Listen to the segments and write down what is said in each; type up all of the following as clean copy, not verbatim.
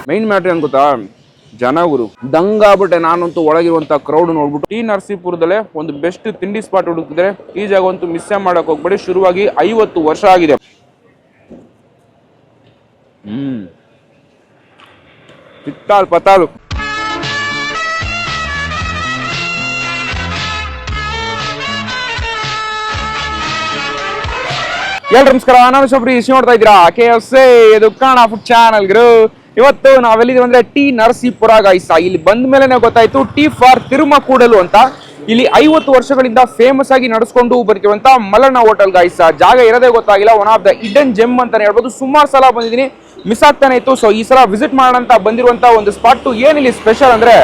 Main matter ಏನ್ ಗೊತ್ತಾ, ಜನ ಗುರು ದಂಗಾಗ್ಬಿಟ್ಟೆ. ನಾನಂತೂ ಒಳಗಿರುವಂತ ಕ್ರೌಡ್ ನೋಡ್ಬಿಟ್ಟು ಟಿ ನರಸೀಪುರದಲ್ಲೇ ಒಂದು ಬೆಸ್ಟ್ ತಿಂಡಿ ಸ್ಪಾಟ್ ಹುಡುಕ್ತಿದ್ರೆ ಈ ಜಾಗ ಅಂತೂ ಮಿಸ್ ಮಾಡಕ್ ಹೋಗ್ಬೇಡಿ. ಶುರುವಾಗಿ 50 ವರ್ಷ ಆಗಿದೆ. ಪಿತ್ತಾಲ್ ಪತಾಲು. ಎಲ್ರು ನಮಸ್ಕಾರ, ನಾನು ಶಬರೀಶ್, ನೋಡ್ತಾ ಇದ್ದೀರಾ KFC ಇದು ಕನ್ನಡ ಫುಡ್ ಚಾನಲ್ ಗುರು. ಇವತ್ತು ನಾವೆಲ್ಲಿದ್ದೀವಿ ಅಂದ್ರೆ ಟಿ ನರಸೀಪುರ ಗಾಯ್ಸ. ಇಲ್ಲಿ ಬಂದ ಮೇಲೆ ಗೊತ್ತಾಯ್ತು ಟಿ ಫಾರ್ ತಿರುಮಕೂಡಲು ಅಂತ. ಇಲ್ಲಿ 50 ವರ್ಷಗಳಿಂದ ಫೇಮಸ್ ಆಗಿ ನಡೆಸ್ಕೊಂಡು ಬರ್ತಿರುವಂತ ಮಲಣ್ಣ ಹೋಟೆಲ್ ಗಾಯ್ಸ. ಜಾಗ ಇರೋದೇ ಗೊತ್ತಾಗಿಲ್ಲ, one of the hidden gem ಅಂತಾನೆ ಹೇಳ್ಬೋದು. ಸುಮಾರು ಸಲ ಬಂದಿದ್ದೀನಿ, ಮಿಸ್ ಆಗ್ತಾನೆ ಇತ್ತು. ಸೊ ಈ ಸಲ ವಿಸಿಟ್ ಮಾಡೋಣ ಅಂತ ಬಂದಿರುವಂತ ಒಂದು ಸ್ಪಾಟ್. ಏನಿಲ್ಲಿ ಸ್ಪೆಷಲ್ ಅಂದ್ರೆ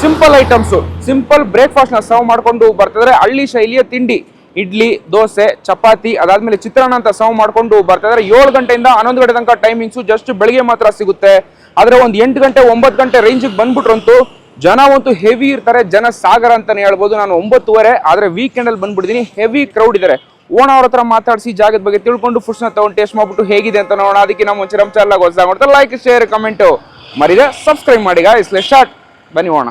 ಸಿಂಪಲ್ ಐಟಮ್ಸ್, ಸಿಂಪಲ್ ಬ್ರೇಕ್ಫಾಸ್ಟ್ ನ ಸರ್ವ್ ಮಾಡ್ಕೊಂಡು ಬರ್ತಿದ್ರೆ. ಹಳ್ಳಿ ಶೈಲಿಯ ತಿಂಡಿ, ಇಡ್ಲಿ, ದೋಸೆ, ಚಪಾತಿ, ಅದಾದ್ಮೇಲೆ ಚಿತ್ರಾನ್ನ ಅಂತ ಸರ್ವ್ ಮಾಡ್ಕೊಂಡು ಬರ್ತಾ ಇದ್ದಾರೆ. 7 ಗಂಟೆಯಿಂದ 11 ಗಂಟೆ ತನಕ ಟೈಮಿಂಗ್ಸ್. ಜಸ್ಟ್ ಬೆಳಿಗ್ಗೆ ಮಾತ್ರ ಸಿಗುತ್ತೆ. ಆದ್ರೆ ಒಂದು 8 ಗಂಟೆ 9 ಗಂಟೆ ರೇಂಜಿಗೆ ಬಂದ್ಬಿಟ್ರಂತೂ ಜನ ಅಂತೂ ಹೆವಿ ಇರ್ತಾರೆ. ಜನ ಸಾಗರ ಅಂತಾನೆ ಹೇಳ್ಬೋದು. ನಾನು 9:30 ಆದ್ರೆ ವೀಕೆಂಡ್ ಅಲ್ಲಿ ಬಂದ್ಬಿಟ್ಟಿದ್ದೀನಿ. ಹೆವಿ ಕ್ರೌಡ್ ಇದ್ದಾರೆ. ಓಣ ಅವ್ರ ಹತ್ರ ಮಾತಾಡಿಸಿ ಜಾಗದ ಬಗ್ಗೆ ತಿಳ್ಕೊಂಡು ಫುಡ್ಸ್ ನ ತಗೊಂಡು ಟೇಸ್ಟ್ ಮಾಡ್ಬಿಟ್ಟು ಹೇಗಿದೆ ಅಂತ ನೋಡೋಣ. ಅದಕ್ಕೆ ನಮ್ಮ ಮುಂಚೆ ನಮ್ಮ ಚಾನಲ್ ಹೊಸ ನೋಡ್ತಾರೆ, ಲೈಕ್, ಶೇರ್, ಕಮೆಂಟ್ ಮರಿದೆ ಸಬ್ಸ್ಕ್ರೈಬ್ ಮಾಡಿ ಗಾಯ್ಸ್. ಲೆಟ್ಸ್ ಸ್ಟಾರ್ಟ್, ಬನ್ನಿ ಹೋಣ.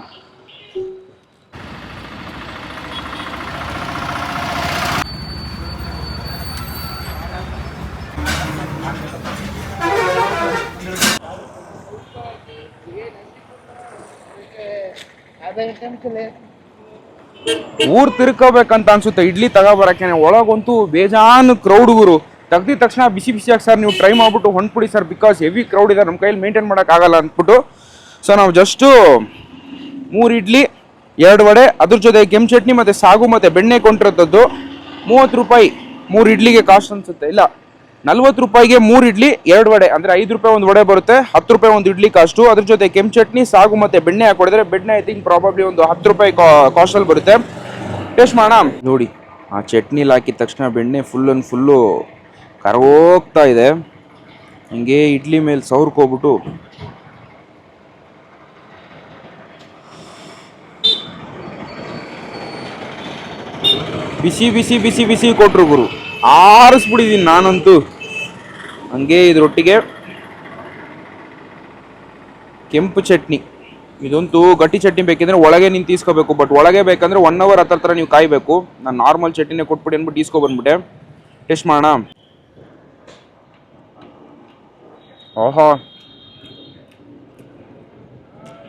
ಊರ್ ತಿರ್ಕೋಬೇಕಂತ ಅನ್ಸುತ್ತೆ ಇಡ್ಲಿ ತಗೋಬರಕ್ಕೆ. ಒಳಗಂತೂ ಬೇಜಾನು ಕ್ರೌಡ್ ಗುರು. ತೆಗ್ದಿದ ತಕ್ಷಣ ಬಿಸಿ ಬಿಸಿಯಾಗಿ ಸರ್ ನೀವು ಟ್ರೈ ಮಾಡ್ಬಿಟ್ಟು ಹೊಂಟ್ಬಿಡಿ ಸರ್, ಬಿಕಾಸ್ ಹೆವಿ ಕ್ರೌಡ್ ಇದೆ, ನಮ್ಮ ಕೈಯಲ್ಲಿ ಮೇಂಟೈನ್ ಮಾಡಕ್ ಆಗಲ್ಲ ಅಂದ್ಬಿಟ್ಟು. ಸೊ ನಾವು ಜಸ್ಟ್ 3 ಇಡ್ಲಿ 2 ವಡೆ, ಅದ್ರ ಜೊತೆ ಕೆಂಪು ಚಟ್ನಿ ಮತ್ತೆ ಸಾಗು ಮತ್ತೆ ಬೆಣ್ಣೆ ಕೊಂಡಿರೋದು. 30 ರೂಪಾಯಿ 3 ಇಡ್ಲಿಗೆ ಕಾಸ್ಟ್ ಅನ್ಸುತ್ತೆ. ಇಲ್ಲ, 40 ರೂಪಾಯಿಗೆ 3 ಇಡ್ಲಿ 2 ವಡೆ, ಅಂದ್ರೆ 5 ರೂಪಾಯಿ ಒಂದು ವಡೆ ಬರುತ್ತೆ. 10 ರೂಪಾಯಿ ಒಂದು ಇಡ್ಲಿ ಕಾಸ್ಟು. ಅದ್ರ ಜೊತೆ ಕೆಂಪು ಚಟ್ನಿ, ಸಾಗು ಮತ್ತೆ ಬೆಣ್ಣೆ ಹಾಕೊಡಿದ್ರೆ ಬೆಣ್ಣೆ ಐ ಥಿಂಕ್ ಪ್ರಾಬಬ್ಲಿ ಒಂದು 10 ರೂಪಾಯಿ ಕಾಸ್ಟ್ ಅಲ್ಲಿ ಬರುತ್ತೆ. ಟೇಸ್ಟ್ ಮಾಡೋಣ. ನೋಡಿ, ಆ ಚಟ್ನಿಲಿ ಹಾಕಿದ ತಕ್ಷಣ ಬೆಣ್ಣೆ ಫುಲ್ಲು ಕರಗೋಗ್ತಾ ಇದೆ. ಹಿಂಗೆ ಇಡ್ಲಿ ಮೇಲೆ ಸೌರ್ಕೋಗ್ಬಿಟ್ಟು ಬಿಸಿ ಬಿಸಿ ಬಿಸಿ ಬಿಸಿ ಕೊಟ್ರು ಗುರು. ಆರಿಸ್ಬಿಟ್ಟಿದ್ದೀನಿ ನಾನಂತೂ. ಹಂಗೆ ಇದ್ರೊಟ್ಟಿಗೆ ಕೆಂಪು ಚಟ್ನಿ. ಇದಂತೂ ಗಟ್ಟಿ ಚಟ್ನಿ ಬೇಕಿದ್ರೆ ಒಳಗೆ ನೀನು ತೀಸ್ಕೋಬೇಕು, ಬಟ್ ಒಳಗೆ ಬೇಕಂದ್ರೆ 1 ಅವರ್ ಹತ್ರ ನೀವು ಕಾಯಬೇಕು. ನಾನು ನಾರ್ಮಲ್ ಚಟ್ನಿನೇ ಕೊಟ್ಬಿಟ್ಟು ಅಂದ್ಬಿಟ್ಟು ಈಸ್ಕೊ ಬಂದ್ಬಿಟ್ಟೆ. ಟೇಸ್ಟ್ ಮಾಡೋಣ. ಓಹೋ,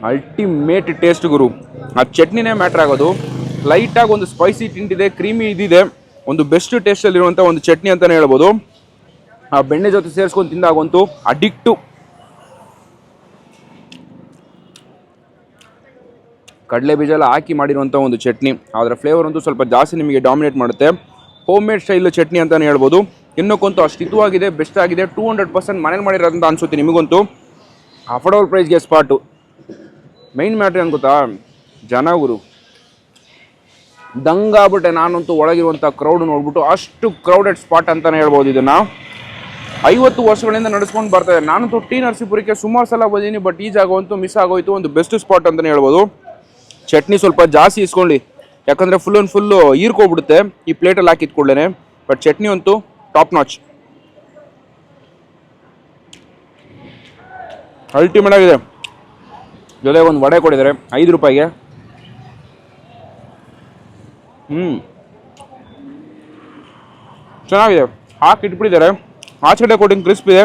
ಅಲ್ಟಿಮೇಟ್ ಟೇಸ್ಟ್ ಗುರು. ಆ ಚಟ್ನಿನೇ ಮ್ಯಾಟ್ರ್ ಆಗೋದು. ಲೈಟಾಗಿ ಒಂದು ಸ್ಪೈಸಿ ತಿಂಡಿದೆ, ಕ್ರೀಮಿ ಇದಿದೆ. ಒಂದು ಬೆಸ್ಟ್ ಟೇಸ್ಟಲ್ಲಿರುವಂಥ ಒಂದು ಚಟ್ನಿ ಅಂತಲೇ ಹೇಳ್ಬೋದು. ಆ ಬೆಣ್ಣೆ ಜೊತೆ ಸೇರಿಸ್ಕೊಂಡು ತಿಂದಾಗಂತೂ ಅಡಿಕ್ಟು. ಕಡಲೆ ಬೀಜ ಎಲ್ಲ ಹಾಕಿ ಮಾಡಿರುವಂಥ ಒಂದು ಚಟ್ನಿ. ಅದರ ಫ್ಲೇವರ್ ಅಂತೂ ಸ್ವಲ್ಪ ಜಾಸ್ತಿ ನಿಮಗೆ ಡಾಮಿನೇಟ್ ಮಾಡುತ್ತೆ. ಹೋಮ್ ಮೇಡ್ ಸ್ಟೈಲ್ ಚಟ್ನಿ ಅಂತಲೇ ಹೇಳ್ಬೋದು. ಇನ್ನೊಂದು ಅಷ್ಟು ಹಿತವಾಗಿದೆ, ಬೆಸ್ಟ್ ಆಗಿದೆ. 200% ಮನೇಲಿ ಮಾಡಿರೋದಂತ ಅನ್ಸುತ್ತೆ ನಿಮಗಂತೂ. ಅಫೋರ್ಡಬಲ್ ಪ್ರೈಸ್ಗೆ ಸ್ಪಾಟು. ಮೈನ್ ಮ್ಯಾಟ್ರ್ ಏನು ಗೊತ್ತಾ, ಜನ ಗುರು ದಂಗಾಗ್ಬಿಟ್ಟೆ. ನಾನಂತೂ ಒಳಗಿರುವಂಥ ಕ್ರೌಡ್ ನೋಡ್ಬಿಟ್ಟು ಅಷ್ಟು ಕ್ರೌಡೆಡ್ ಸ್ಪಾಟ್ ಅಂತಲೇ ಹೇಳ್ಬೋದು. ಇದನ್ನು 50 ವರ್ಷಗಳಿಂದ ನಡೆಸ್ಕೊಂಡು ಬರ್ತಾ ಇದೆ. ನಾನಂತೂ ಟಿ ನರಸೀಪುರಕ್ಕೆ ಸುಮಾರು ಸಲ ಬಂದೀನಿ, ಬಟ್ ಈ ಜಾಗ ಅಂತೂ ಮಿಸ್ ಆಗೋಯ್ತು. ಒಂದು ಬೆಸ್ಟ್ ಸ್ಪಾಟ್ ಅಂತಲೇ ಹೇಳ್ಬೋದು. ಚಟ್ನಿ ಸ್ವಲ್ಪ ಜಾಸ್ತಿ ಇಸ್ಕೊಳ್ಳಿ, ಯಾಕಂದರೆ ಫುಲ್ಲು ಹೀರ್ಕೊಬಿಡುತ್ತೆ ಈ ಪ್ಲೇಟಲ್ಲಿ ಹಾಕಿದ್ಕೊಳ್ಳೇನೆ. ಬಟ್ ಚಟ್ನಿ ಅಂತೂ ಟಾಪ್ ನಾಚ್, ಅಲ್ಟಿಮೇಟ್ ಆಗಿದೆ. ಜೊತೆಗೆ ಒಂದು ವಡೆ ಕೊಟ್ಟಿದ್ದಾರೆ 5 ರೂಪಾಯಿಗೆ. ಚೆನ್ನಾಗಿದೆ. ಹಾಕಿಟ್ಬಿಟ್ಟಿದ್ದಾರೆ. ಆಚೆಕಡೆ ಕೋಟಿಂಗ್ ಕ್ರಿಸ್ಪ್ ಇದೆ,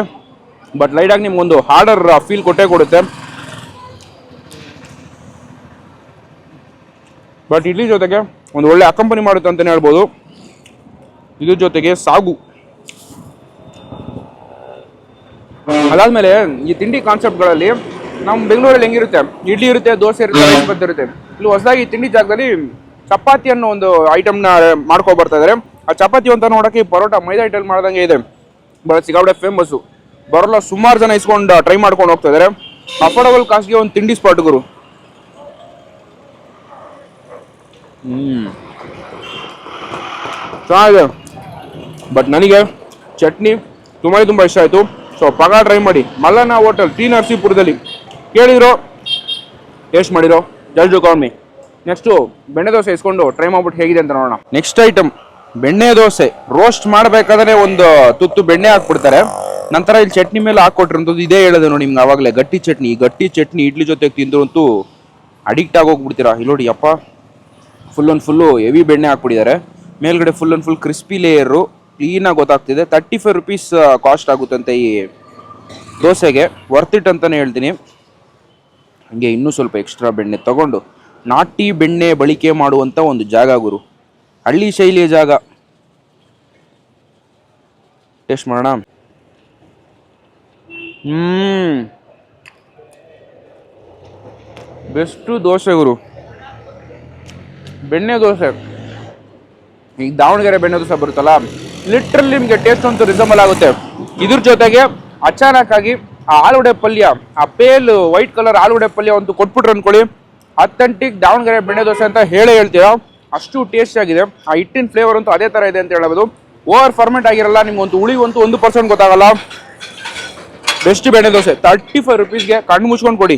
ಬಟ್ ಲೈಟಾಗಿ ನಿಮ್ಗೊಂದು ಹಾರ್ಡರ್ ಫೀಲ್ ಕೊಟ್ಟೇ ಕೊಡುತ್ತೆ. ಬಟ್ ಇಡ್ಲಿ ಜೊತೆಗೆ ಒಂದು ಒಳ್ಳೆ ಅಕಂಪನಿ ಮಾಡುತ್ತೆ ಅಂತಲೇ ಹೇಳ್ಬೋದು. ಇದ್ರ ಜೊತೆಗೆ ಸಾಗು. ಅದಾದಮೇಲೆ ಈ ತಿಂಡಿ ಕಾನ್ಸೆಪ್ಟ್ಗಳಲ್ಲಿ ನಮ್ಮ ಬೆಂಗಳೂರಲ್ಲಿ ಹೆಂಗಿರುತ್ತೆ, ಇಡ್ಲಿ ಇರುತ್ತೆ, ದೋಸೆ ಇರುತ್ತೆ, ರೈಸ್ ಬರುತ್ತೆ. ಇಲ್ಲಿ ಹೊಸದಾಗಿ ತಿಂಡಿ ಜಾಗದಲ್ಲಿ ಚಪಾತಿ ಅನ್ನೋ ಒಂದು ಐಟಮ್ನ ಮಾಡ್ಕೊಂಡು ಬರ್ತಾ ಇದ್ದಾರೆ. ಆ ಚಪಾತಿ ಅಂತ ನೋಡೋಕ್ಕೆ ಪರೋಟ ಮೈದಾ ಹಿಟ್ಟಲ್ಲಿ ಮಾಡ್ದಂಗೆ ಇದೆ, ಬಟ್ ಸಿಕ್ಕಾಪಟ್ಟೆ ಫೇಮಸ್ಸು. ಬರೋಲ್ಲ ಸುಮಾರು ಜನ ಇಸ್ಕೊಂಡು ಟ್ರೈ ಮಾಡ್ಕೊಂಡು ಹೋಗ್ತಾ ಇದ್ದಾರೆ. ಅಫೋರ್ಡಬಲ್ ಕಾಸ್ಟ್ಗೆ ಒಂದು ತಿಂಡಿ ಸ್ಪಾಟ್ ಗುರು. ಚೆನ್ನಾಗಿದೆ. ಬಟ್ ನನಗೆ ಚಟ್ನಿ ತುಂಬ ಇಷ್ಟ ಆಯಿತು. ಸೊ ಪಗ ಟ್ರೈ ಮಾಡಿ. ಮಲ್ಲಣ್ಣ ಹೋಟೆಲ್ ಟಿ ನರಸೀಪುರದಲ್ಲಿ ಕೇಳಿದ್ರು, ಟೇಸ್ಟ್ ಮಾಡಿರೋ, ಜಸ್ಟ್ ಕಾಲ್ ಮೀ. ನೆಕ್ಸ್ಟು ಬೆಣ್ಣೆ ದೋಸೆ ಇಸ್ಕೊಂಡು ಟ್ರೈ ಮಾಡ್ಬಿಟ್ಟು ಹೇಗಿದೆ ಅಂತ ನೋಡೋಣ. ನೆಕ್ಸ್ಟ್ ಐಟಮ್ ಬೆಣ್ಣೆ ದೋಸೆ ರೋಸ್ಟ್ ಮಾಡಬೇಕಾದ್ರೆ ಒಂದು ತುತ್ತು ಬೆಣ್ಣೆ ಹಾಕ್ಬಿಡ್ತಾರೆ. ನಂತರ ಇಲ್ಲಿ ಚಟ್ನಿ ಮೇಲೆ ಹಾಕೊಟ್ಟಿರೋಂಥದ್ದು ಇದೇ ಹೇಳೋದು ನೋಡಿ ನಿಮ್ಗೆ ಆವಾಗಲೇ, ಗಟ್ಟಿ ಚಟ್ನಿ ಇಡ್ಲಿ ಜೊತೆಗೆ ತಿಂದ್ರು ಅಂತೂ ಅಡಿಕ್ಟ್ ಆಗೋಗ್ಬಿಡ್ತೀರಾ. ಇಲ್ಲಿ ನೋಡಿ ಅಪ್ಪ, ಫುಲ್ಲು ಹೆವಿ ಬೆಣ್ಣೆ ಹಾಕ್ಬಿಟ್ಟಿದ್ದಾರೆ. ಮೇಲ್ಗಡೆ ಫುಲ್ ಕ್ರಿಸ್ಪಿ ಲೇಯರು ಕ್ಲೀನಾಗಿ ಗೊತ್ತಾಗ್ತಿದೆ. 35 rupees ಕಾಸ್ಟ್ ಆಗುತ್ತಂತೆ ಈ ದೋಸೆಗೆ. ವರ್ತ್ ಇಟ್ ಅಂತಲೇ ಹೇಳ್ತೀನಿ. ಹಂಗೆ ಇನ್ನೂ ಸ್ವಲ್ಪ ಎಕ್ಸ್ಟ್ರಾ ಬೆಣ್ಣೆ ತಗೊಂಡು ನಾಟಿ ಬೆಣ್ಣೆ ಬಳಕೆ ಮಾಡುವಂಥ ಒಂದು ಜಾಗ ಗುರು, ಹಳ್ಳಿ ಶೈಲಿಯ ಜಾಗ. ಟೇಸ್ಟ್ ಮಾಡೋಣ. ಬೆಸ್ಟು ದೋಸೆ ಗುರು, ಬೆಣ್ಣೆ ದೋಸೆ. ಈಗ ದಾವಣಗೆರೆ ಬೆಣ್ಣೆ ದೋಸೆ ಬರುತ್ತಲ್ಲ, ಲಿಟ್ರಲಿ ನಿಮಗೆ ಟೇಸ್ಟ್ ಅಂತೂ ರಿಸಂಬಲ್ ಆಗುತ್ತೆ. ಇದ್ರ ಜೊತೆಗೆ ಅಚಾನಕ್ ಆಗಿ ಆ ಆಲೂಗಡ್ಡೆ ಪಲ್ಯ, ಆ ಪೇಲ್ ವೈಟ್ ಕಲರ್ ಆಲೂಗಡ್ಡೆ ಪಲ್ಯ ಒಂದು ಕೊಟ್ಬಿಟ್ರು ಅನ್ಕೊಳ್ಳಿ, ಅಥೆಂಟಿಕ್ ದಾವಣಗೆರೆ ಬೆಣ್ಣೆ ದೋಸೆ ಅಂತ ಹೇಳ್ತೀರಾ. ಅಷ್ಟು ಟೇಸ್ಟ್ ಆಗಿದೆ. ಆ ಹಿಟ್ಟಿನ ಫ್ಲೇವರ್ ಅಂತೂ ಅದೇ ತರ ಇದೆ ಅಂತ ಹೇಳ್ಬೋದು. ಓವರ್ ಫರ್ಮೆಂಟ್ ಆಗಿರಲ್ಲ, ನಿಮ್ಗೊಂದು ಹುಳಿ ಅಂತೂ 1% ಗೊತ್ತಾಗಲ್ಲ. ಬೆಸ್ಟ್ ಬೆಣ್ಣೆ ದೋಸೆ 35 rupeesಗೆ ಕಣ್ಣು ಮುಚ್ಕೊಂಡು ಕೊಡಿ.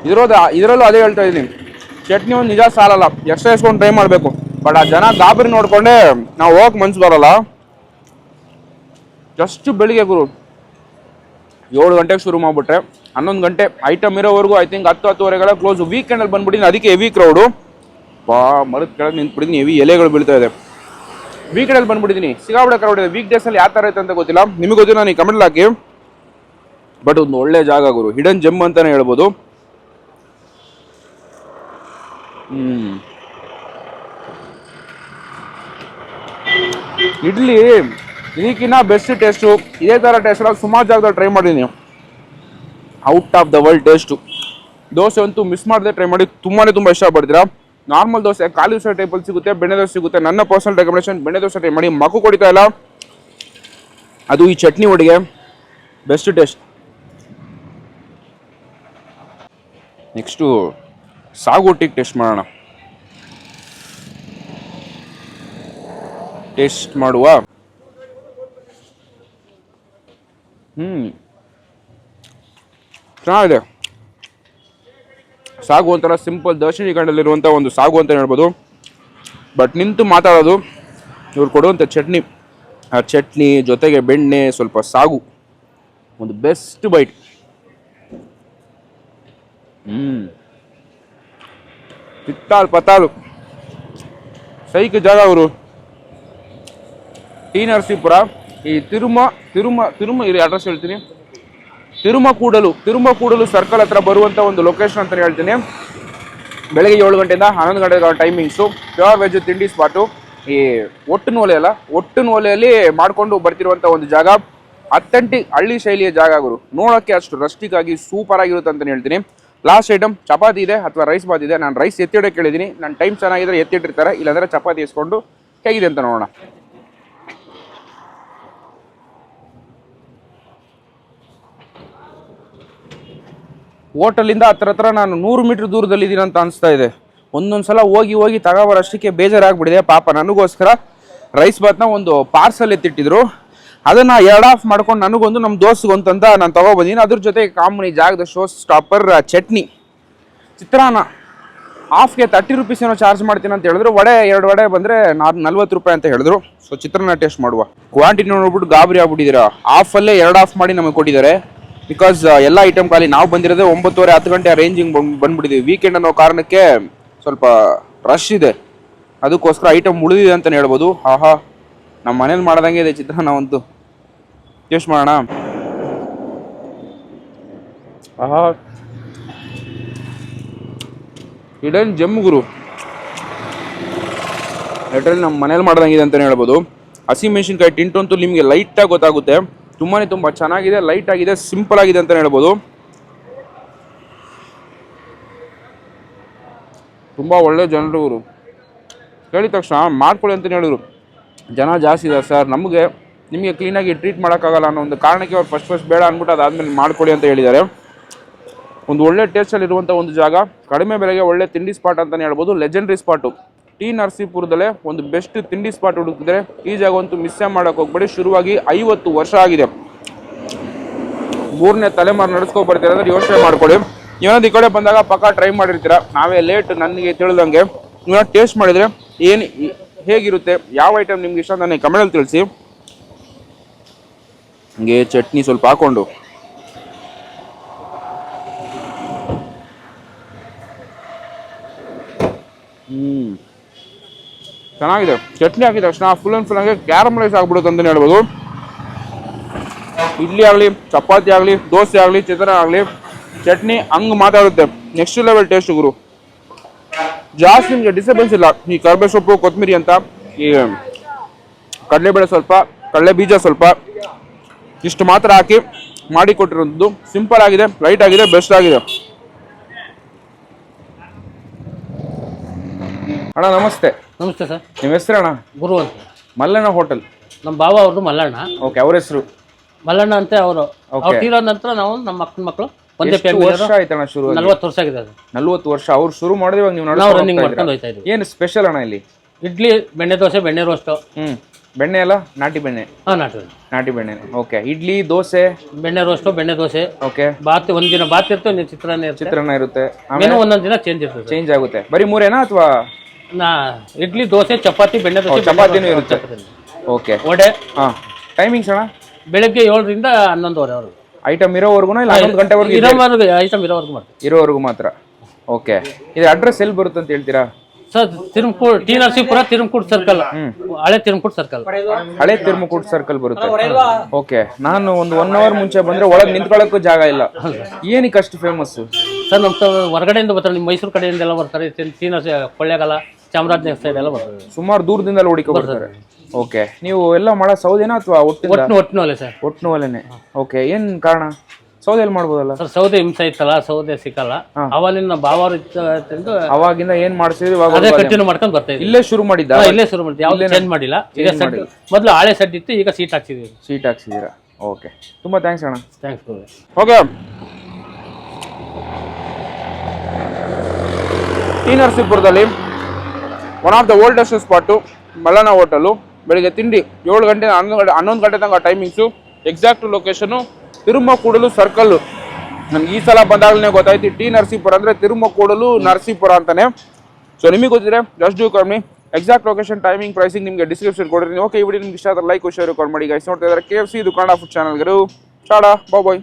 ಇದರಲ್ಲೂ ಅದೇ ಹೇಳ್ತಾ ಇದ್ದೀನಿ, ಚಟ್ನಿ ಒಂದು ನಿಜ ಸಾಲಲ್ಲ, ಎಷ್ಟೊಂದು ಟ್ರೈ ಮಾಡಬೇಕು. ಬಟ್ ಆ ಜನ ಗಾಬರಿ ನೋಡ್ಕೊಂಡೆ ನಾವು ಹೋಗಕ್ಕೆ ಮನ್ಸು ಬರಲ್ಲ. ಜಸ್ಟ್ ಬೆಳಿಗ್ಗೆ ಗುರು 7 ಗಂಟೆಗೆ ಶುರು ಮಾಡಿಬಿಟ್ರೆ 11 ಗಂಟೆ ಐಟಮ್ ಇರೋವರೆಗೂ ಐ ಥಿಂಕ್ 10-10:30 ಕ್ಲೋಸ್. ವೀಕೆಂಡಲ್ಲಿ ಬಂದ್ಬಿಟ್ಟಿದ್ದೀನಿ, ಅದಕ್ಕೆ ಹೆವಿ ಕ್ರೌಡು. ಮರದ ಕೆಳಗೆ ನಿಂತ್ಬಿಟ್ಟಿದ್ದೀನಿ, ಹೆವಿ ಎಲೆಗಳು ಬೀಳ್ತಾ ಇದೆ. ವೀಕೆಂಡಲ್ಲಿ ಬಂದ್ಬಿಟ್ಟಿದ್ದೀನಿ, ಸಿಗಾಬಿಡ ಕ್ರೌಡ್ ಇದೆ. ವೀಕ್ ಡೇಸಲ್ಲಿ ಯಾವ ಥರ ಐತೆ ಅಂತ ಗೊತ್ತಿಲ್ಲ, ನಿಮಗೆ ಗೊತ್ತಿಲ್ಲ, ನೀವು ಕಮೆಂಟ್ ಹಾಕಿ. ಬಟ್ ಒಂದು ಒಳ್ಳೆ ಜಾಗ ಗುರು, ಹಿಡನ್ ಜೆಮ್ ಅಂತಾನೆ ಹೇಳ್ಬೋದು. ಇಡ್ಲಿ ಇದಕ್ಕಿನ್ನ ಬೆಸ್ಟ್ ಟೇಸ್ಟು. ಇದೇ ಥರ ಟೇಸ್ಟ್ ಸುಮಾರು ಜಾಗದಲ್ಲಿ ಟ್ರೈ ಮಾಡಿದ್ದೀನಿ. Out of the world taste. Dosa ಅಂತೂ ಮಿಸ್ ಮಾಡದೆ ಟ್ರೈ ಮಾಡಿ, ತುಂಬ ಇಷ್ಟಪಡ್ತೀರಾ. ನಾರ್ಮಲ್ ದೋಸೆ ಖಾಲಿ ದೋಸೆ ಟೈಪಲ್ಲಿ ಸಿಗುತ್ತೆ, ಬೆಣ್ಣೆ ದೋಸೆ ಸಿಗುತ್ತೆ. ನನ್ನ ಪರ್ಸನಲ್ ರೆಕಮೆಂಡೇಶನ್ ಬೆಣ್ಣೆ ದೋಸೆ ಟ್ರೈ ಮಾಡಿ. ಮಕ್ಕು ಕೊಡಿತಾ ಇಲ್ಲ, ಅದು ಈ ಚಟ್ನಿ ಒಟ್ಟಿಗೆ ಬೆಸ್ಟ್ ಟೇಸ್ಟ್. ನೆಕ್ಸ್ಟು ಸಾಗು ಒಟ್ಟಿಗೆ ಟೇಸ್ಟ್ ಮಾಡೋಣ. ಟೇಸ್ಟ್ ಮಾಡುವ. ಚೆನ್ನಾಗಿದೆ. ಸಾಗು ಒಂಥರ ಸಿಂಪಲ್ ದಕ್ಷಿಣ ಕನ್ನಡದಲ್ಲಿರುವಂಥ ಒಂದು ಸಾಗು ಅಂತ ಹೇಳ್ಬೋದು. ಬಟ್ ನಿಂತು ಮಾತಾಡೋದು ಇವ್ರು ಕೊಡುವಂಥ ಚಟ್ನಿ, ಆ ಚಟ್ನಿ ಜೊತೆಗೆ ಬೆಣ್ಣೆ, ಸ್ವಲ್ಪ ಸಾಗು, ಒಂದು ಬೆಸ್ಟ್ ಬೈಟ್. ಪತಾಲು ಸೈಕ್ ಜಾಗ ಅವರು. ಟಿ ನರಸೀಪುರ, ಈ ತಿರುಮ ಇರಿ ಅಡ್ರೆಸ್ ಹೇಳ್ತೀನಿ. ತಿರುಮಕೂಡಲು ಸರ್ಕಲ್ ಹತ್ರ ಬರುವಂಥ ಒಂದು ಲೊಕೇಶನ್ ಅಂತ ಹೇಳ್ತೀನಿ. ಬೆಳಗ್ಗೆ 7 ಗಂಟೆಯಿಂದ 11 ಗಂಟೆ ಟೈಮಿಂಗ್ಸು. ಪ್ಯೂರ್ ವೆಜ್ ತಿಂಡಿ ಸ್ಪಾಟು. ಈ ಒಟ್ಟಿನೋಲೆಯಲ್ಲಿ ಮಾಡಿಕೊಂಡು ಬರ್ತಿರುವಂಥ ಒಂದು ಜಾಗ. ಅಥೆಂಟಿಕ್ ಹಳ್ಳಿ ಶೈಲಿಯ ಜಾಗ ಗುರು. ನೋಡೋಕ್ಕೆ ಅಷ್ಟು ರಸ್ಟಿಕ್ ಆಗಿ ಸೂಪರ್ ಆಗಿರುತ್ತೆ ಅಂತಲೇ ಹೇಳ್ತೀನಿ. ಲಾಸ್ಟ್ ಐಟಮ್ ಚಪಾತಿ ಇದೆ ಅಥವಾ ರೈಸ್ ಬಾತ್ ಇದೆ. ನಾನು ರೈಸ್ ಎತ್ತಿಡೋಕೆ ಕೇಳಿದ್ದೀನಿ. ನನ್ನ ಟೈಮ್ ಚೆನ್ನಾಗಿದ್ರೆ ಎತ್ತಿಟ್ಟಿರ್ತಾರೆ, ಇಲ್ಲಾಂದರೆ ಚಪಾತಿ ಇಸ್ಕೊಂಡು ಹೇಗಿದೆ ಅಂತ ನೋಡೋಣ. ಹೋಟೆಲಿಂದ ಹತ್ರ ನಾನು 100 ಮೀಟರ್ ದೂರದಲ್ಲಿದ್ದೀನಿ ಅಂತ ಅನಿಸ್ತಾ ಇದೆ. ಒಂದೊಂದ್ಸಲ ಹೋಗಿ ತಗೋಬರೋಷ್ಟಕ್ಕೆ ಬೇಜಾರಾಗ್ಬಿಟ್ಟಿದೆ. ಪಾಪ ನನಗೋಸ್ಕರ ರೈಸ್ ಬಾತ್ನ ಒಂದು ಪಾರ್ಸಲ್ ಎತ್ತಿಟ್ಟಿದ್ರು. ಅದನ್ನು 2 ಆಫ್ ಮಾಡ್ಕೊಂಡು ನನಗೊಂದು ನಮ್ಮ ದೋಸ್ತಿಗೊಂದು ಅಂತ ನಾನು ತೊಗೊಬಂದಿದ್ದೀನಿ. ಅದ್ರ ಜೊತೆ ಕಾಮನ್ ಜಾಗದ ಶೋ ಸ್ಟಾಪರ್ ಚಟ್ನಿ, ಚಿತ್ರಾನ್ನ ಹಾಫ್ಗೆ 30 rupees ಏನೋ ಚಾರ್ಜ್ ಮಾಡ್ತೀನಿ ಅಂತ ಹೇಳಿದ್ರು. 2 ವಡೆ ಬಂದರೆ 40 ರೂಪಾಯಿ ಅಂತ ಹೇಳಿದ್ರು. ಸೊ ಚಿತ್ರಾನ್ನ ಟೇಸ್ಟ್ ಮಾಡುವ. ಕ್ವಾಂಟಿಟಿ ನೋಡ್ಬಿಟ್ಟು ಗಾಬರಿ ಆಗ್ಬಿಟ್ಟಿದ್ದೀರಾ. ಹಾಫಲ್ಲೇ 2 ಆಫ್ ಮಾಡಿ ನಮಗೆ ಕೊಟ್ಟಿದ್ದಾರೆ. ಬಿಕಾಸ್ ಎಲ್ಲ ಐಟಮ್ ಖಾಲಿ. ನಾವು ಬಂದಿರೋದೇ 9:30-10 ಗಂಟೆ ರೇಂಜಿಂಗ್ ಬಂದ್ಬಿಟ್ಟಿದ್ದೀವಿ. ವೀಕೆಂಡ್ ಅನ್ನೋ ಕಾರಣಕ್ಕೆ ಸ್ವಲ್ಪ ರಶ್ ಇದೆ, ಅದಕ್ಕೋಸ್ಕರ ಐಟಮ್ ಉಳಿದಿದೆ ಅಂತಲೇ ಹೇಳ್ಬೋದು. ಆಹಾ, ನಮ್ಮ ಮನೇಲಿ ಮಾಡ್ದಂಗೆ ಇದೆ ಚಿತ್ರಾನ್ನ. ಒಂದು ಟೇಸ್ಟ್ ಮಾಡೋಣ. ಆಹಾ, ಹಿಡನ್ ಜಮ್ ಗುರು. ಲಿಟರಲಿ ನಮ್ಮ ಮನೇಲಿ ಮಾಡ್ದಂಗಿದೆ ಅಂತಲೇ ಹೇಳ್ಬೋದು. ಹಸಿಮೆಣಸಿನ್ಕಾಯಿ ಟಿಂಟು ಅಂತೂ ನಿಮಗೆ ಲೈಟಾಗಿ ಗೊತ್ತಾಗುತ್ತೆ. ತುಂಬ ಚೆನ್ನಾಗಿದೆ, ಲೈಟ್ ಆಗಿದೆ, ಸಿಂಪಲ್ ಆಗಿದೆ ಅಂತಲೇ ಹೇಳ್ಬೋದು. ತುಂಬ ಒಳ್ಳೆ ಜನರು ಇವರು. ಹೇಳಿದ ತಕ್ಷಣ ಮಾಡ್ಕೊಳ್ಳಿ ಅಂತಲೇ ಹೇಳಿದ್ರು. ಜನ ಜಾಸ್ತಿ ಇದೆ ಸರ್, ನಿಮಗೆ ಕ್ಲೀನಾಗಿ ಟ್ರೀಟ್ ಮಾಡೋಕ್ಕಾಗಲ್ಲ ಅನ್ನೋ ಒಂದು ಕಾರಣಕ್ಕೆ ಅವ್ರು ಫಸ್ಟ್ ಬೇಡ ಅಂದ್ಬಿಟ್ಟು ಅದಾದಮೇಲೆ ಮಾಡ್ಕೊಳ್ಳಿ ಅಂತ ಹೇಳಿದ್ದಾರೆ. ಒಂದು ಒಳ್ಳೆ ಟೇಸ್ಟಲ್ಲಿರುವಂಥ ಒಂದು ಜಾಗ, ಕಡಿಮೆ ಬೆಲೆಗೆ ಒಳ್ಳೆ ತಿಂಡಿ ಸ್ಪಾಟ್ ಅಂತಲೇ ಹೇಳ್ಬೋದು. Legendary spot. ಟಿ ನರಸೀಪುರದಲ್ಲೇ ಒಂದು ಬೆಸ್ಟ್ ತಿಂಡಿ ಸ್ಪಾಟ್ ಹುಡುಕಿದ್ರೆ ಈ ಜಾಗ ಅಂತೂ ಮಿಸ್ಸೇ ಮಾಡೋಕೆ ಹೋಗ್ಬೇಡಿ. ಶುರುವಾಗಿ 50 ವರ್ಷ ಆಗಿದೆ. 3ನೇ ತಲೆಮಾರು ನಡೆಸ್ಕೊಂಡು ಬರ್ತೀರ ಅಂದ್ರೆ ಯೋಚನೆ ಮಾಡ್ಕೊಳ್ಳಿ. ಏನೊಂದು ಈ ಕಡೆ ಬಂದಾಗ ಪಕ್ಕ ಟ್ರೈ ಮಾಡಿರ್ತೀರ. ನಾವೇ ಲೇಟ್ ನನಗೆ ತಿಳಿದಂಗೆ. ನೀವು ಟೇಸ್ಟ್ ಮಾಡಿದರೆ ಏನು ಹೇಗಿರುತ್ತೆ, ಯಾವ ಐಟಮ್ ನಿಮ್ಗೆ ಇಷ್ಟ ಅಂತ ನನಗೆ ಕಮೆಂಟಲ್ಲಿ ತಿಳಿಸಿ. ಹಿಂಗೆ ಚಟ್ನಿ ಸ್ವಲ್ಪ ಹಾಕೊಂಡು ಚೆನ್ನಾಗಿದೆ. ಚಟ್ನಿ ಹಾಕಿದ ತಕ್ಷಣ ಫುಲ್ ಆ್ಯಂಡ್ ಫುಲ್ ಆಗಿ ಕ್ಯಾರಮಲೈಸ್ ಆಗ್ಬಿಡುತ್ತೆ ಅಂತಲೇ ಹೇಳ್ಬೋದು. ಇಡ್ಲಿ ಆಗಲಿ, ಚಪಾತಿ ಆಗಲಿ, ದೋಸೆ ಆಗಲಿ, ಚಿತ್ರಾನ್ನ ಆಗಲಿ, ಚಟ್ನಿ ಹಂಗೆ ಮಾತಾಡುತ್ತೆ. ನೆಕ್ಸ್ಟ್ ಲೆವೆಲ್ ಟೇಸ್ಟ್ ಗುರು. ಜಾಸ್ತಿ ನಿಮಗೆ ಡಿಸ್ಟರ್ಬೆನ್ಸ್ ಇಲ್ಲ. ಈ ಕರ್ಬೇವು ಸೊಪ್ಪು, ಕೊತ್ತಂಬರಿ ಅಂತ, ಈ ಕಡಲೆಬೇಳೆ ಸ್ವಲ್ಪ, ಕಡಲೆ ಬೀಜ ಸ್ವಲ್ಪ, ಇಷ್ಟು ಮಾತ್ರ ಹಾಕಿ ಮಾಡಿ ಕೊಟ್ಟಿರೋದು. ಸಿಂಪಲ್ ಆಗಿದೆ, ಲೈಟ್ ಆಗಿದೆ, ಬೆಸ್ಟ್ ಆಗಿದೆ. ಅಣ್ಣ ನಮಸ್ತೆ. ನಮಸ್ತೆ ಸರ್. ನಿಮ್ಮ ಹೆಸರು ಅಣ್ಣ? ಗುರು ಅಂತ. ಮಲ್ಲಣ್ಣ ಹೋಟೆಲ್. ನಮ್ಮ ಬಾವ ಅವ್ರದ್ದು ಮಲ್ಲಣ್ಣ. ಓಕೆ, ಅವ್ರ ಹೆಸರು ಮಲ್ಲಣ್ಣ ಅಂತ. ಅವರು ತೀರೋ ನಂತರ ನಾವು ನಮ್ಮ ಅಕ್ಕನ ಮಕ್ಕಳು ಒಂದೇ ಫ್ಯಾಮಿಲಿ. ವರ್ಷ ಆಯ್ತಣ್ಣ ಶುರು? 40 ವರ್ಷ ಆಗಿದೆ ಅದು. 40 ವರ್ಷ. ಅವ್ರು ಶುರು ಮಾಡಿದ್ರೆ ಇವಾಗ ನೀವು ನಾವು ರನ್ನಿಂಗ್ ಮಾಡ್ಕೊಂಡು ಹೋಗ್ತಾ ಇದ್ದೀವಿ. ಏನು ಸ್ಪೆಷಲ್ ಅಣ್ಣ ಇಲ್ಲಿ? ಇಡ್ಲಿ, ಬೆಣ್ಣೆ ದೋಸೆ, ಬೆಣ್ಣೆ ರೋಸ್ಟು. ಬೆಣ್ಣೆ ಅಲ್ಲ, ನಾಟಿ ಬೆಣ್ಣೆ? ನಾಟಿ ಬೆಣ್ಣೆ. ಓಕೆ. ಇಡ್ಲಿ, ದೋಸೆ, ಬೆಣ್ಣೆ ರೋಸ್ಟು, ಬೆಣ್ಣೆ ದೋಸೆ. ಓಕೆ. ಬಾತ್ ಒಂದಿನ ಬಾತ್ ಇರುತ್ತೆ, ಒಂದಿನ ಚಿತ್ರಾನ್ನ ಇರುತ್ತೆ. ಮೆನು ಒಂದೊಂದು ದಿನ ಚೇಂಜ್ ಆಗುತ್ತೆ. ಬರೀ ಮೂರೇನಾ ಅಥವಾ ಇಡ್ಲಿ, ದೋಸೆ, ಚಪಾತಿ, ಬೆಣ್ಣೆ ದೋಸೆ, ಚಪಾತಿನೂ ಇರುತ್ತೆ? ಓಕೆ. ವಡೆ. ಟೈಮಿಂಗ್ಸ್ ಅಣ್ಣ? ಬೆಳಗ್ಗೆ 7ರಿಂದ 11 ಐಟಮ್ ಇರೋವರೆಗೂ ಇಲ್ಲ 11 ಗಂಟೆವರೆಗೂ? ಐಟಮ್ ಇರೋವರೆಗೂ ಮಾಡ್ತೀವಿ. ಇರೋವರೆಗೂ ಮಾತ್ರ. ಓಕೆ. ಇದು ಅಡ್ರೆಸ್ ಎಲ್ಲಿ ಬರುತ್ತೆ ಅಂತ ಹೇಳ್ತೀರಾ sir? Tirumakud, T Narasipura, Tirumakud circle. ಹಳೆ ತಿರುಮಕೂಡ್ ಸರ್ಕಲ್. ಹಳೆ ತಿರುಮಕೂಡ್ ಸರ್ಕಲ್ ಬರುತ್ತೆ. ಓಕೆ. ನಾನು ಒಂದು 1 ಅವರ್ ಮುಂಚೆ ಬಂದ್ರೆ ಒಳಗೆ ನಿಂತ್ಕೊಳ್ಳೋಕ್ಕೂ ಜಾಗ ಇಲ್ಲ. ಏನಕ್ಕೆ ಅಷ್ಟು ಫೇಮಸ್ ಸರ್? ನಮ್ಮ ಹೊರಗಡೆಯಿಂದ ಬರ್ತಾರೆ, ನಿಮ್ಮ ಮೈಸೂರು ಕಡೆಯಿಂದ ಎಲ್ಲ ಬರ್ತಾರೆ. ಟಿ ನರಸಿ, ಕೊಳ್ಳೇಗಾಲ, ಚಾಮರಾಜನಗರ ಸೈಡ್ ಎಲ್ಲ ಬರ್ತಾರೆ. ಸುಮಾರು ದೂರದಿಂದ ಹುಡುಕಿ ಬರ್ತಾರೆ. ಓಕೆ. ನೀವು ಎಲ್ಲ ಮಾಡೋ ಸೌದೆನಾ ಅಥವಾ ಒಟ್ಟಿನೊಲೆ ಸರ್? ಒಟ್ಟಿನೊಲೆನೆ. ಓಕೆ. ಏನ್ ಕಾರಣ? ಸೌದೆಯಲ್ಲಿ ಮಾಡ್ಬೋದಲ್ಲ ಸರ್? ಸೌದೆ ಹಿಂಸೆ ಇತ್ತಲ್ಲ, ಸೌದೆ ಸಿಕ್ಕಲ್ಲ. ಅವಾಗಿನ ಬಾವರು ಅವಾಗಿಂದ ಏನ್ ಮಾಡ್ಸಿದ್ರಿ? ಅದೇ ಕಂಟಿನ್ಯೂ ಮಾಡ್ಕೊಂಡು ಬರ್ತಾ ಇದ್ದೀವಿ. ಇಲ್ಲೇ ಶುರು ಮಾಡಿದ್ದ? ಇಲ್ಲೇ ಶುರು ಮಾಡಿದ್ವಿ, ಯಾವ್ದು ಚೇಂಜ್ ಮಾಡಿಲ್ಲ. ಈಗ ಮೊದಲು ಹಳೆ ಸೆಡ್ ಇತ್ತು, ಈಗ ಸೀಟ್ ಹಾಕ್ಸಿದೀವಿ. ಸೀಟ್ ಹಾಕ್ಸಿದೀರಾ? ಓಕೆ. ತುಂಬಾ ಥ್ಯಾಂಕ್ಸ್ ಅಣ್ಣ. ಥ್ಯಾಂಕ್ಸ್. ಓಕೆ. ಟಿ ನರಸೀಪುರದಲ್ಲಿ one of the oldest spot Mallanna hotel. ಬೆಳಿಗ್ಗೆ ತಿಂಡಿ 7 ಗಂಟೆ 11 ಗಂಟೆ ತನಕ timings. Exact location Tirumakudalu circle. ನನಗೆ ಈ ಸಲ ಬಂದಾಗಲೇ ಗೊತ್ತಾಯ್ತು ಟಿ ನರಸೀಪುರ ಅಂದರೆ ತಿರುಮಕೂಡಲು ನರಸೀಪುರ ಅಂತಾನೆ. ಸೊ ನಿಮಗೆ ಗೊತ್ತಿದ್ರೆ just do call me. Exact location, timing, pricing ನಿಮಗೆ ಡಿಸ್ಕ್ರಿಪ್ಷನ್ ಕೊಡಿರ್ತೀನಿ. ಓಕೆ. ಈ ವಿಡಿಯೋ ನಿಮ್ಗೆ ಇಷ್ಟ ಆದರೆ ಲೈಕ್, ಶೇರ್, ಕಾಲ್ ಮಾಡಿ ಗೈಸ್. ನೋಡ್ತಾ ಇದ್ದಾರೆ KFC, ಇದು ಕನ್ನಡ ಫುಡ್ ಚಾನಲ್ಗರು. ಟಾಡಾ, ಬಾಯ್.